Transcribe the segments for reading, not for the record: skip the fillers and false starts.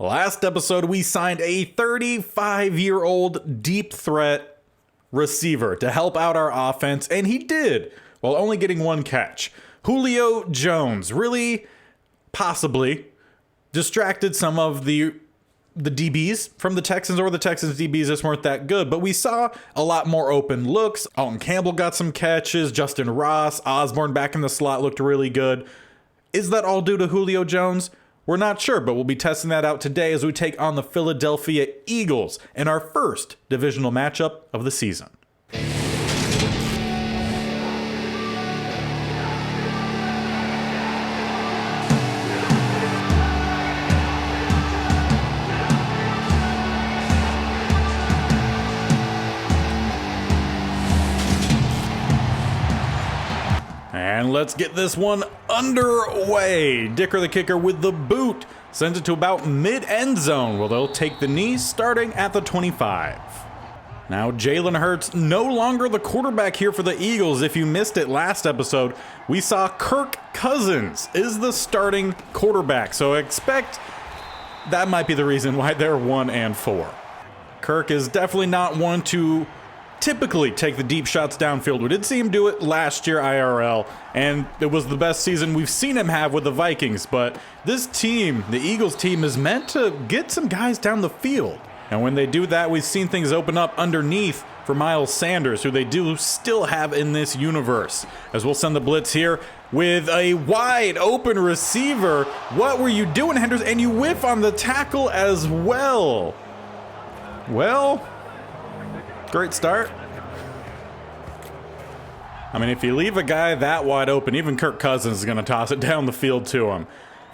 Last episode, we signed a 35-year-old deep threat receiver to help out our offense, and he did, while only getting one catch. Julio Jones really, possibly, distracted some of the DBs from the Texans, or the Texans DBs just weren't that good, but we saw a lot more open looks. Alton Campbell got some catches, Justin Ross, Osborne back in the slot looked really good. Is that all due to Julio Jones? We're not sure, but we'll be testing that out today as we take on the Philadelphia Eagles in our first divisional matchup of the season. And let's get this one underway. Dicker the kicker with the boot sends it to about mid-end zone, where they'll take the knee starting at the 25. Now Jalen Hurts no longer the quarterback here for the Eagles. If you missed it last episode, we saw Kirk Cousins is the starting quarterback. So expect that might be the reason why they're 1-4. Kirk is definitely not one to typically take the deep shots downfield. We did see him do it last year IRL, and it was the best season we've seen him have with the Vikings. But this team, the Eagles team, is meant to get some guys down the field. And when they do that, we've seen things open up underneath for Miles Sanders, who they do still have in this universe. As we'll send the blitz here with a wide open receiver. What were you doing, Henders? And you whiff on the tackle as well. Well, great start. I mean, if you leave a guy that wide open, even Kirk Cousins is going to toss it down the field to him.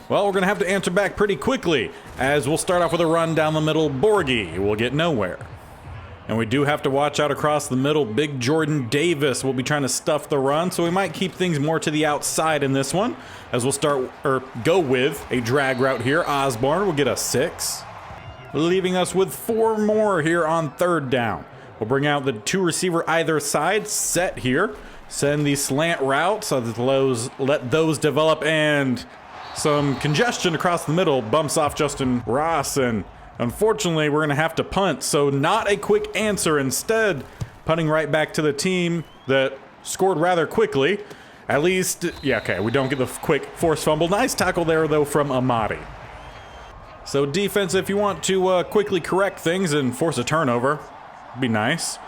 Well, we're going to have to answer back pretty quickly, as we'll start off with a run down the middle. Borghi will get nowhere. And we do have to watch out across the middle. Big Jordan Davis will be trying to stuff the run, so we might keep things more to the outside in this one, as we'll go with a drag route here. Osborne will get a 6, leaving us with 4 more here on third down. We'll bring out the 2 receiver either side, set here. Send the slant route so that let those develop, and some congestion across the middle bumps off Justin Ross, and unfortunately we're going to have to punt. So not a quick answer. Instead, punting right back to the team that scored rather quickly. At least, yeah, okay, we don't get the quick forced fumble. Nice tackle there, though, from Amadi. So defense, if you want to quickly correct things and force a turnover, be nice.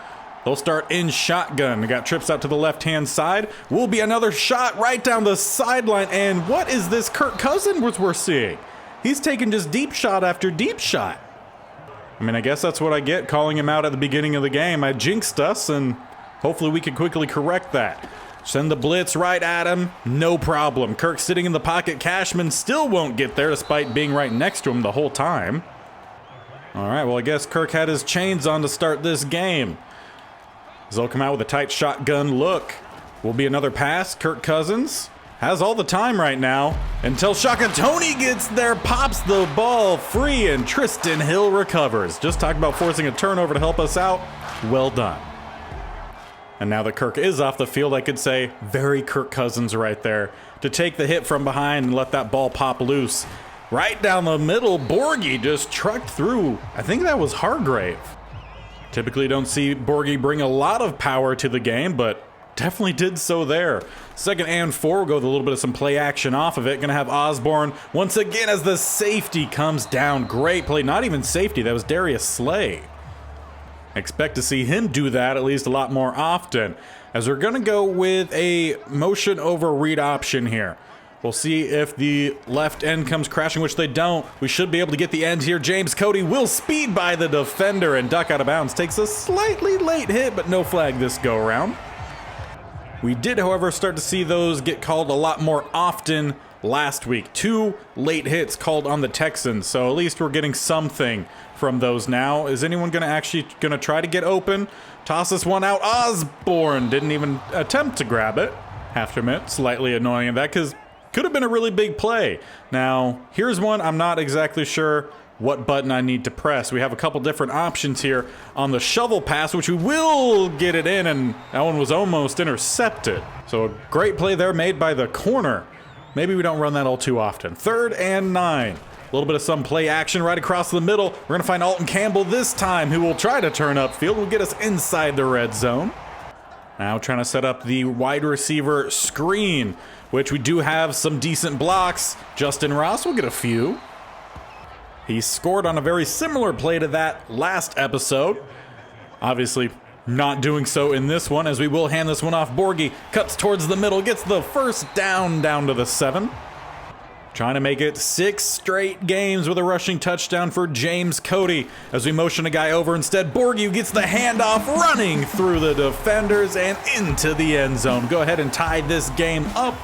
They'll start in shotgun. They got trips out to the left-hand side. Will be another shot right down the sideline. And what is this Kirk Cousins we're seeing? He's taking just deep shot after deep shot. I mean, I guess that's what I get calling him out at the beginning of the game. I jinxed us, and hopefully we can quickly correct that. Send the blitz right at him. No problem. Kirk sitting in the pocket. Cashman still won't get there despite being right next to him the whole time. All right, well, I guess Kirk had his chains on to start this game. They'll come out with a tight shotgun look. Will be another pass. Kirk Cousins has all the time right now until Shaka Tony gets there, pops the ball free, and Tristan Hill recovers. Just talk about forcing a turnover to help us out. Well done. And now that Kirk is off the field, I could say very Kirk Cousins right there to take the hit from behind and let that ball pop loose. Right down the middle, Borghi just trucked through. I think that was Hargrave. Typically don't see Borghi bring a lot of power to the game, but definitely did so there. 2nd and 4, we'll go with a little bit of some play action off of it. Gonna have Osborne once again as the safety comes down. Great play, not even safety, that was Darius Slay. Expect to see him do that at least a lot more often, as we're gonna go with a motion over read option here. We'll see if the left end comes crashing, which they don't. We should be able to get the end here. James Cody will speed by the defender and duck out of bounds. Takes a slightly late hit, but no flag this go around. We did, however, start to see those get called a lot more often last week. 2 late hits called on the Texans, so at least we're getting something from those now. Is anyone gonna try to get open? Toss this one out. Osborne didn't even attempt to grab it. Have to admit, slightly annoying at that, because could have been a really big play. Now, here's one I'm not exactly sure what button I need to press. We have a couple different options here on the shovel pass, which we will get it in, and that one was almost intercepted. So a great play there made by the corner. Maybe we don't run that all too often. 3rd and 9. A little bit of some play action right across the middle. We're going to find Alton Campbell this time, who will try to turn upfield. Will get us inside the red zone. Now trying to set up the wide receiver screen, which we do have some decent blocks. Justin Ross will get a few. He scored on a very similar play to that last episode. Obviously not doing so in this one, as we will hand this one off. Borghi cuts towards the middle, gets the first down to the 7. Trying to make it 6 straight games with a rushing touchdown for James Cody. As we motion a guy over, instead Borghi gets the handoff, running through the defenders and into the end zone. Go ahead and tie this game up,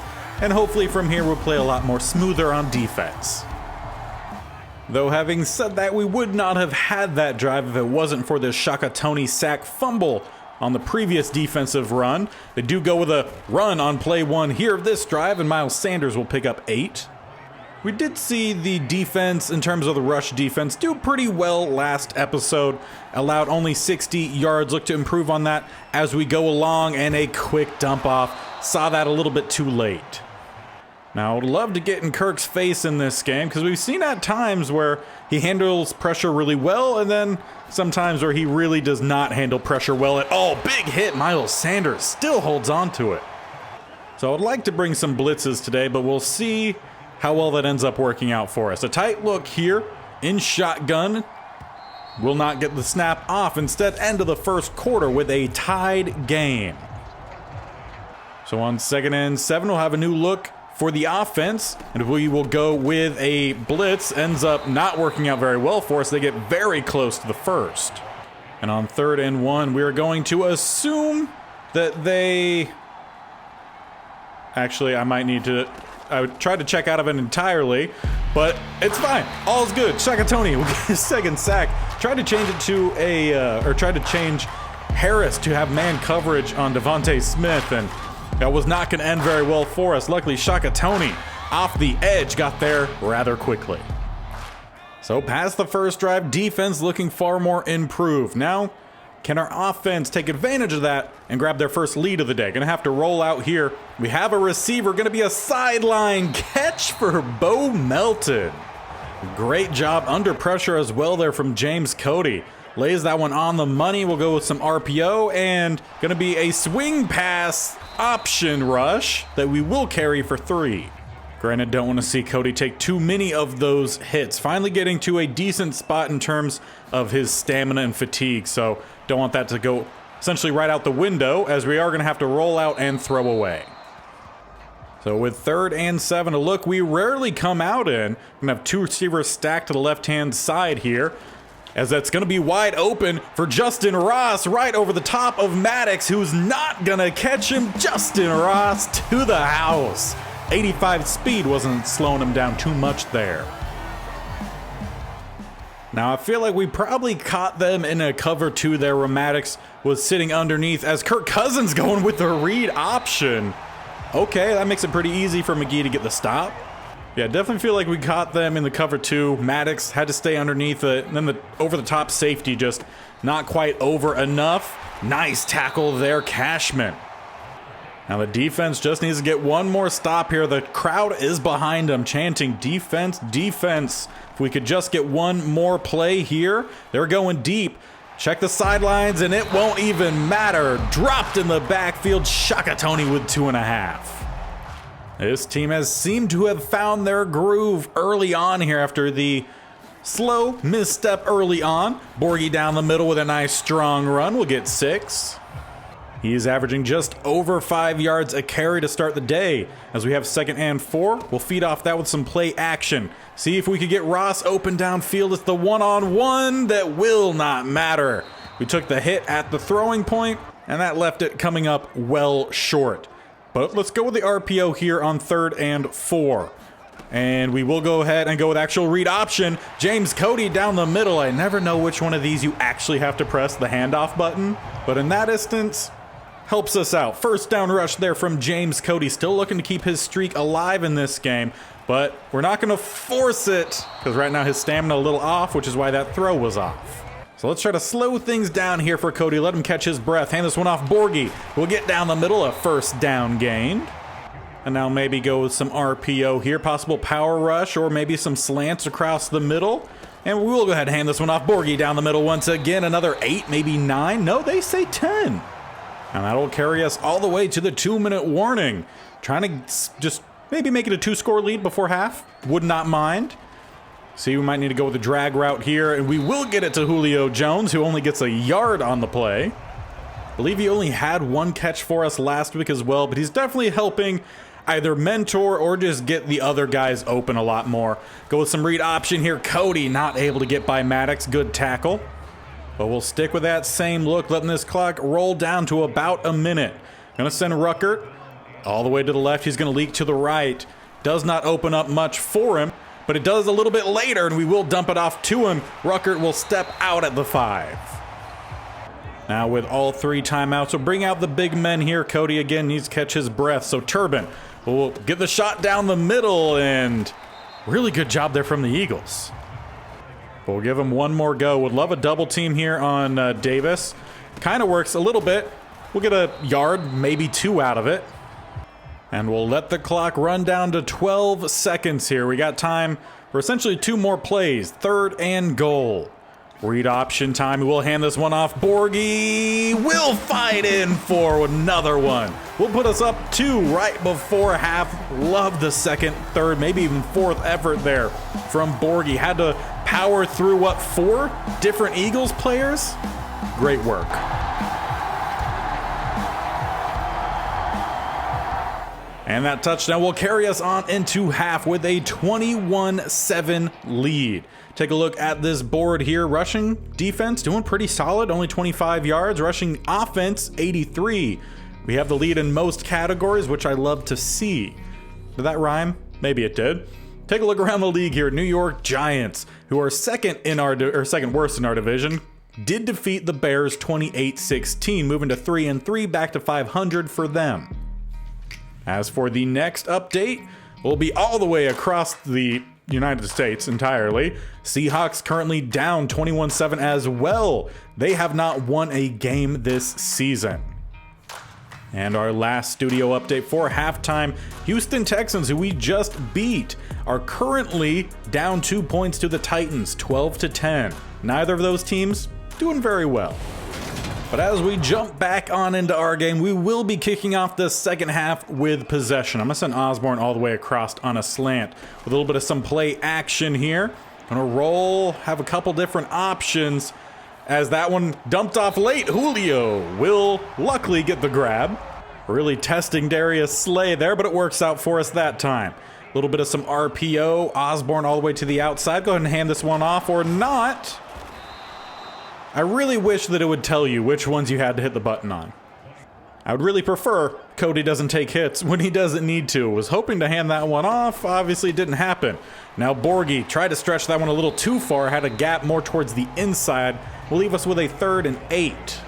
and hopefully from here we'll play a lot more smoother on defense. Though having said that, we would not have had that drive if it wasn't for the Shaka Toney sack fumble on the previous defensive run. They do go with a run on play 1 here of this drive, and Miles Sanders will pick up 8. We did see the defense, in terms of the rush defense, do pretty well last episode. Allowed only 60 yards. Look to improve on that as we go along, and a quick dump off. Saw that a little bit too late. Now, I would love to get in Kirk's face in this game, because we've seen at times where he handles pressure really well, and then sometimes where he really does not handle pressure well at all. Big hit. Miles Sanders still holds on to it. So I would like to bring some blitzes today, but we'll see how well that ends up working out for us. A tight look here in shotgun. Will not get the snap off. Instead, end of the first quarter with a tied game. So on 2nd and 7, we'll have a new look for the offense, and we will go with a blitz. Ends up not working out very well for us. They get very close to the first. And on 3rd and 1, we are going to assume that they... Actually, I would try to check out of it entirely, but it's fine. All's good. Shaka Toney will get his 2nd sack. Tried to change it to tried to change Harris to have man coverage on Devontae Smith, and that was not going to end very well for us. Luckily, Shaka Toney off the edge got there rather quickly. So past the first drive, defense looking far more improved. Now, can our offense take advantage of that and grab their first lead of the day? Gonna have to roll out here. We have a receiver, gonna be a sideline catch for Bo Melton. Great job under pressure as well there from James Cody. Lays that one on the money. We'll go with some RPO, and gonna be a swing pass option rush that we will carry for 3. Granted, don't want to see Cody take too many of those hits. Finally getting to a decent spot in terms of his stamina and fatigue, so don't want that to go essentially right out the window, as we are going to have to roll out and throw away. So with 3rd and 7 to look, we rarely come out in. We're going to have 2 receivers stacked to the left-hand side here, as that's going to be wide open for Justin Ross right over the top of Maddox, who's not going to catch him. Justin Ross to the house. 85 speed wasn't slowing him down too much there. Now, I feel like we probably caught them in a cover 2 there where Maddox was sitting underneath, as Kirk Cousins going with the read option. Okay, that makes it pretty easy for McGee to get the stop. Yeah, definitely feel like we caught them in the cover 2. Maddox had to stay underneath it, and then the over-the-top safety just not quite over enough. Nice tackle there, Cashman. Now the defense just needs to get one more stop here. The crowd is behind them, chanting defense, defense. If we could just get one more play here. They're going deep. Check the sidelines, and it won't even matter. Dropped in the backfield. Shaka Toney with 2.5. This team has seemed to have found their groove early on here after the slow misstep early on. Borghi down the middle with a nice strong run. We'll get 6. He is averaging just over 5 yards a carry to start the day. As we have 2nd and 4, we'll feed off that with some play action. See if we could get Ross open downfield. It's the one-on-one that will not matter. We took the hit at the throwing point, and that left it coming up well short. But let's go with the RPO here on 3rd and 4. And we will go ahead and go with actual read option. James Cody down the middle. I never know which one of these you actually have to press the handoff button, but in that instance, helps us out. First down rush there from James Cody. Still looking to keep his streak alive in this game, but we're not going to force it because right now his stamina a little off, which is why that throw was off. So let's try to slow things down here for Cody. Let him catch his breath. Hand this one off Borghi. We'll get down the middle, a first down gained. And now maybe go with some RPO here, possible power rush, or maybe some slants across the middle. And we will go ahead and hand this one off. Borgie down the middle once again, another 8, maybe 9. No, they say 10. And that'll carry us all the way to the 2-minute warning. Trying to just maybe make it a 2-score lead before half. Would not mind. See, we might need to go with the drag route here, and we will get it to Julio Jones, who only gets a yard on the play. I believe he only had 1 catch for us last week as well, but he's definitely helping either mentor or just get the other guys open a lot more. Go with some read option here. Cody not able to get by Maddox. Good tackle. But we'll stick with that same look, letting this clock roll down to about a minute. Gonna send Ruckert all the way to the left. He's gonna leak to the right. Does not open up much for him, but it does a little bit later, and we will dump it off to him. Ruckert will step out at the 5. Now with all 3 timeouts, we'll bring out the big men here. Cody again needs to catch his breath, so Turbin will get the shot down the middle, and really good job there from the Eagles. But we'll give him one more go. Would love a double team here on Davis. Kind of works a little bit. We'll get a yard, maybe 2 out of it. And we'll let the clock run down to 12 seconds here. We got time for essentially 2 more plays. 3rd and goal. Read option time. We'll hand this one off. Borgie will fight in for another one. We'll put us up 2 right before half. Love the 2nd, 3rd, maybe even 4th effort there from Borgie. Had to power through, what, 4 different Eagles players? Great work. And that touchdown will carry us on into half with a 21-7 lead. Take a look at this board here. Rushing defense doing pretty solid, only 25 yards. Rushing offense, 83. We have the lead in most categories, which I love to see. Did that rhyme? Maybe it did. Take a look around the league here. New York Giants, who are second worst in our division, did defeat the Bears 28-16, moving to 3-3, back to 500 for them. As for the next update, we'll be all the way across the United States entirely. Seahawks currently down 21-7 as well. They have not won a game this season. And our last studio update for halftime, Houston Texans, who we just beat, are currently down 2 points to the Titans, 12-10. Neither of those teams doing very well. But as we jump back on into our game, we will be kicking off the second half with possession. I'm going to send Osborne all the way across on a slant with a little bit of some play action here. Going to roll, have a couple different options. As that one dumped off late, Julio will luckily get the grab. Really testing Darius Slay there, but it works out for us that time. A little bit of some RPO. Osborne all the way to the outside. Go ahead and hand this one off or not. I really wish that it would tell you which ones you had to hit the button on. I would really prefer Cody doesn't take hits when he doesn't need to. Was hoping to hand that one off. Obviously, it didn't happen. Now Borgie tried to stretch that one a little too far. Had a gap more towards the inside. Will leave us with a 3rd and 8.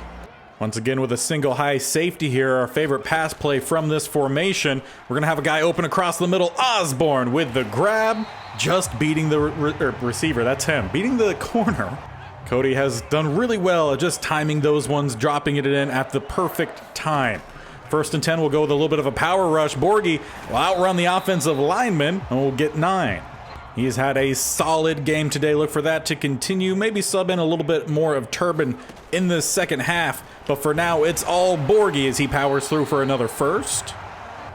Once again with a single high safety here. Our favorite pass play from this formation. We're going to have a guy open across the middle. Osborne with the grab. Just beating the receiver. That's him. Beating the corner. Cody has done really well at just timing those ones, dropping it in at the perfect time. 1st and 10, we'll go with a little bit of a power rush. Borgie will outrun the offensive lineman, and we'll get 9. He's had a solid game today. Look for that to continue. Maybe sub in a little bit more of Turbin in the second half. But for now, it's all Borgie as he powers through for another 1st.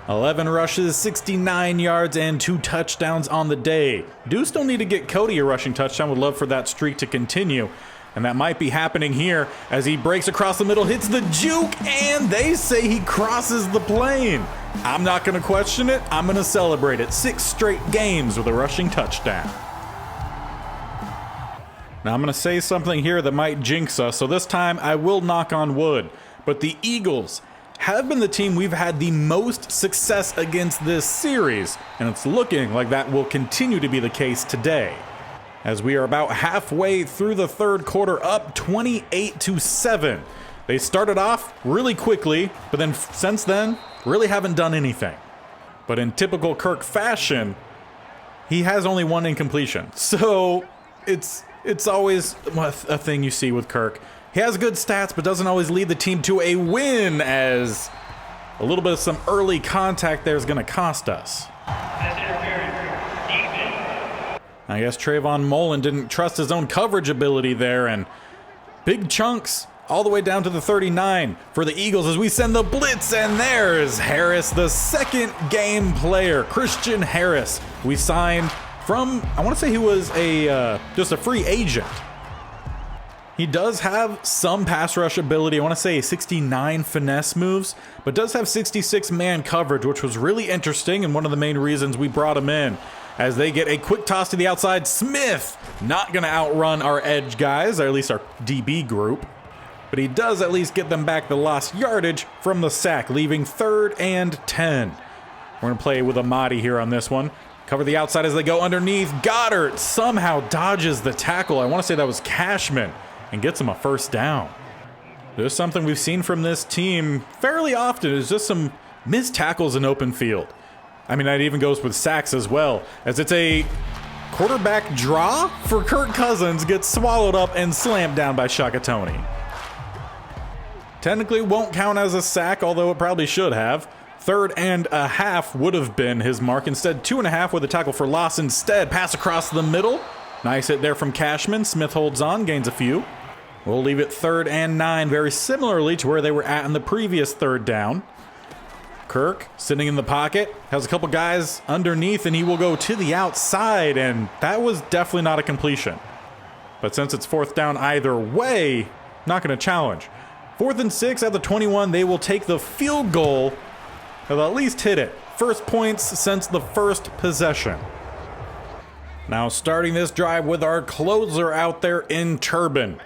11 rushes, 69 yards, and 2 touchdowns on the day. Do still need to get Cody a rushing touchdown. Would love for that streak to continue. And that might be happening here as he breaks across the middle, hits the juke, and they say he crosses the plane. I'm not going to question it. I'm going to celebrate it. 6 straight games with a rushing touchdown. Now I'm going to say something here that might jinx us, so this time I will knock on wood. But the Eagles have been the team we've had the most success against this series, and it's looking like that will continue to be the case today. As we are about halfway through the 3rd quarter, up 28-7. They started off really quickly, but then since then, really haven't done anything. But in typical Kirk fashion, he has only 1 incompletion. So it's always a thing you see with Kirk. He has good stats, but doesn't always lead the team to a win, as A little bit of some early contact there is going to cost us. I guess Trayvon Mullen didn't trust his own coverage ability there, and big chunks all the way down to the 39 for the Eagles as we send the blitz, and there's Harris, the second game player, Christian Harris. We signed from, I want to say he was just a free agent. He does have some pass rush ability. I want to say 69 finesse moves, but does have 66 man coverage, which was really interesting and one of the main reasons we brought him in. As they get a quick toss to the outside, Smith not going to outrun our edge guys, or at least our DB group, but he does at least get them back the lost yardage from the sack, leaving 3rd and 10. We're going to play with Amadi here on this one. Cover the outside as they go underneath. Goddard somehow dodges the tackle. I want to say that was Cashman, and gets him a first down. There's something we've seen from this team fairly often, is just some missed tackles in open field. I mean, that even goes with sacks as well, as it's a quarterback draw for Kirk Cousins, gets swallowed up and slammed down by Shakatoni. Technically won't count as a sack, although it probably should have. 3rd and a half would have been his mark. Instead, 2.5 with a tackle for loss instead. Pass across the middle. Nice hit there from Cashman. Smith holds on, gains a few. We'll leave it 3rd and 9, very similarly to where they were at in the previous 3rd down. Kirk sitting in the pocket, has a couple guys underneath, and he will go to the outside, and that was definitely not a completion. But since it's 4th down either way, not going to challenge. 4th and 6 at the 21, they will take the field goal. They'll at least hit it. First points since the first possession. Now starting this drive with our closer out there in Turbin.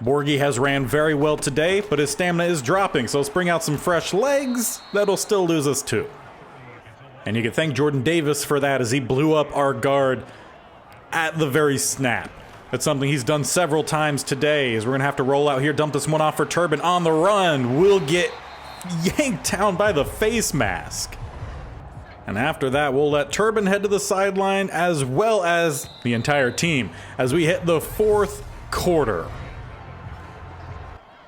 Borgie has ran very well today, but his stamina is dropping, so let's bring out some fresh legs. That'll still lose us 2. And you can thank Jordan Davis for that, as he blew up our guard at the very snap. That's something he's done several times today, as we're going to have to roll out here, dump this one off for Turbin on the run. We'll get yanked down by the face mask. And after that, we'll let Turbin head to the sideline, as well as the entire team, as we hit the 4th quarter.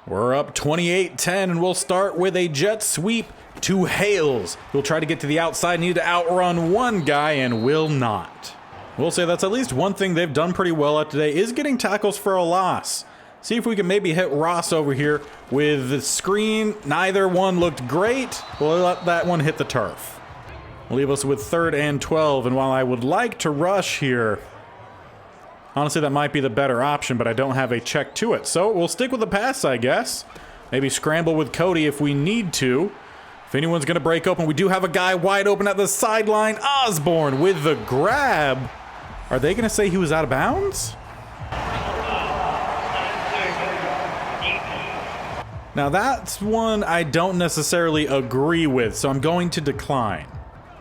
We're up 28-10, and we'll start with a jet sweep to Hales. We'll try to get to the outside, need to outrun one guy, and will not. We'll say that's at least one thing they've done pretty well at today, is getting tackles for a loss. See if we can maybe hit Ross over here with the screen. Neither one looked great. We'll let that one hit the turf. We'll leave us with 3rd and 12, and while I would like to rush here, honestly, that might be the better option, but I don't have a check to it. So we'll stick with the pass, I guess. Maybe scramble with Cody if we need to. If anyone's going to break open, we do have a guy wide open at the sideline. Osborne with the grab. Are they going to say he was out of bounds? Now that's one I don't necessarily agree with, so I'm going to decline.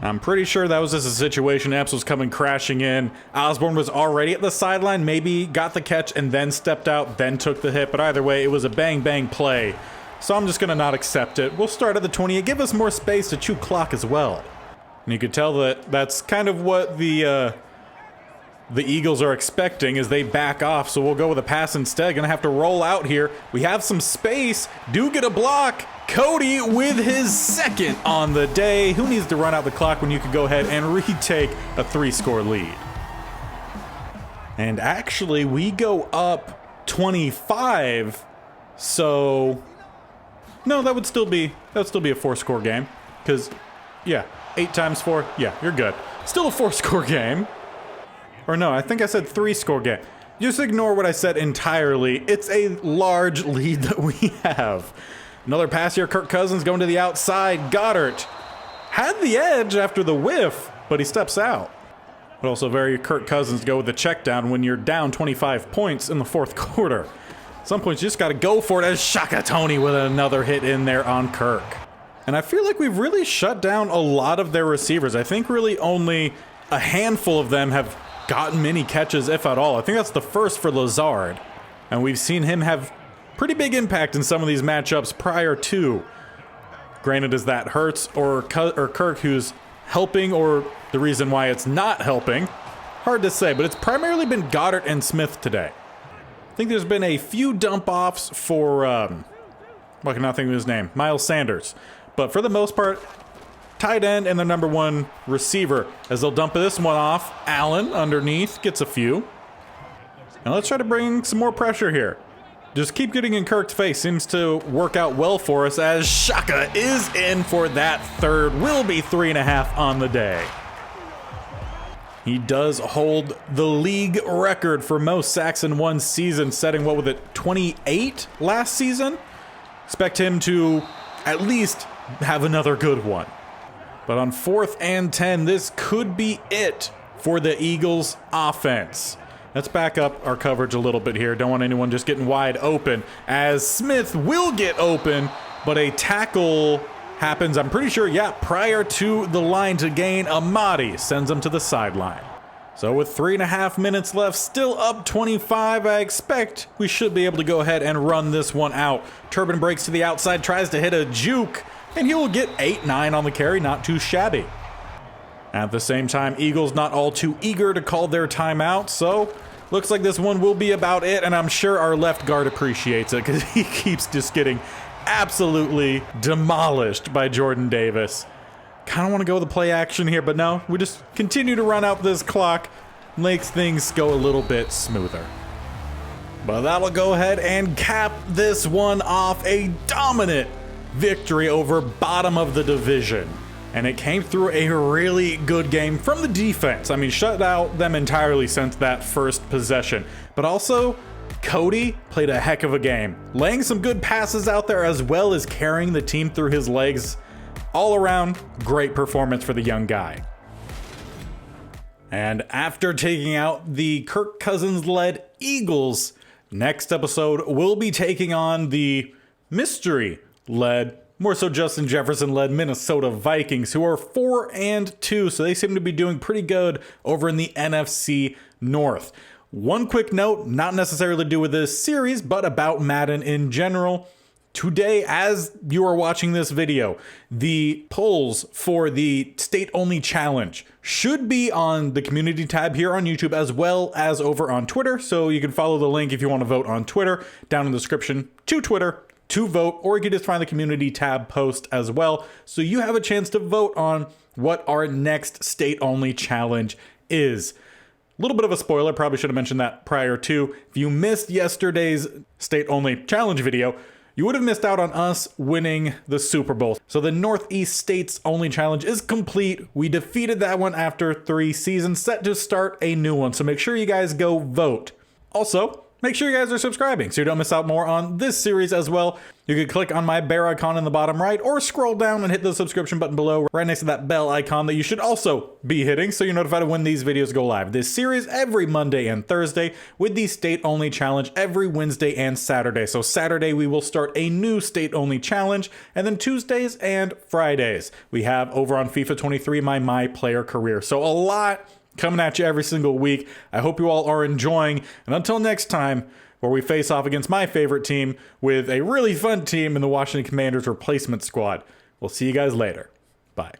I'm pretty sure that was just a situation. Epps was coming crashing in. Osborne was already at the sideline, maybe got the catch and then stepped out, then took the hit. But either way, it was a bang-bang play. So I'm just going to not accept it. We'll start at the 20. Give us more space to chew clock as well. And you could tell that that's kind of what the Eagles are expecting as they back off. So we'll go with a pass instead. Going to have to roll out here. We have some space. Do get a block. Cody with his 2nd on the day. Who needs to run out the clock when you could go ahead and retake a 3-score lead? And actually, we go up 25. So no, that would still be a 4-score game. Because, yeah, 8 times 4. Yeah, you're good. Still a 4-score game. Or no, I think I said 3-score game. Just ignore what I said entirely. It's a large lead that we have. Another pass here. Kirk Cousins going to the outside. Goddard had the edge after the whiff, but he steps out. But also very Kirk Cousins to go with the check down when you're down 25 points in the 4th quarter. At some points, you just got to go for it, as Shakatoni with another hit in there on Kirk. And I feel like we've really shut down a lot of their receivers. I think really only a handful of them have gotten many catches, if at all. I think that's the first for Lazard. And we've seen him have pretty big impact in some of these matchups prior to. Granted, is that Hurts or Kirk who's helping, or the reason why it's not helping? Hard to say, but it's primarily been Goddard and Smith today. I think there's been a few dump-offs for, I cannot think of his name, Miles Sanders. But for the most part, tight end and the number one receiver, as they'll dump this one off. Allen underneath gets a few. And let's try to bring some more pressure here. Just keep getting in Kirk's face. Seems to work out well for us, as Shaka is in for that third. Will be 3.5 on the day. He does hold the league record for most sacks in one season, setting, what was it, 28 last season? Expect him to at least have another good one. But on 4th and 10, this could be it for the Eagles offense. Let's back up our coverage a little bit here. Don't want anyone just getting wide open, as Smith will get open, but a tackle happens, I'm pretty sure, yeah, prior to the line to gain. Amadi sends him to the sideline. So with 3.5 minutes left, still up 25, I expect we should be able to go ahead and run this one out. Turbin breaks to the outside, tries to hit a juke, and he will get 8-9 on the carry, not too shabby. At the same time, Eagles not all too eager to call their timeout, so looks like this one will be about it, and I'm sure our left guard appreciates it because he keeps just getting absolutely demolished by Jordan Davis. Kind of want to go with the play action here, but no, we just continue to run out this clock, makes things go a little bit smoother. But that'll go ahead and cap this one off, a dominant victory over bottom of the division. And it came through a really good game from the defense. I mean, shut out them entirely since that first possession. But also, Cody played a heck of a game, laying some good passes out there as well as carrying the team through his legs. All around, great performance for the young guy. And after taking out the Kirk Cousins-led Eagles, next episode we'll be taking on the mystery-led, more so Justin Jefferson-led Minnesota Vikings, who are 4-2, so they seem to be doing pretty good over in the NFC North. One quick note, not necessarily to do with this series, but about Madden in general. Today, as you are watching this video, the polls for the state-only challenge should be on the community tab here on YouTube as well as over on Twitter. So you can follow the link if you want to vote on Twitter down in the description to Twitter to vote, or you can just find the community tab post as well. So you have a chance to vote on what our next state-only challenge is. A little bit of a spoiler, probably should have mentioned that prior to. If you missed yesterday's state-only challenge video, you would have missed out on us winning the Super Bowl. So the Northeast States Only Challenge is complete. We defeated that one after 3 seasons, set to start a new one. So make sure you guys go vote. Also, make sure you guys are subscribing so you don't miss out more on this series as well. You can click on my bear icon in the bottom right, or scroll down and hit the subscription button below right next to that bell icon that you should also be hitting so you're notified of when these videos go live. This series every Monday and Thursday, with the state-only challenge every Wednesday and Saturday. So Saturday we will start a new state-only challenge, and then Tuesdays and Fridays we have over on FIFA 23 my player career. So a lot coming at you every single week. I hope you all are enjoying, and until next time, where we face off against my favorite team with a really fun team in the Washington Commanders replacement squad. We'll see you guys later. Bye.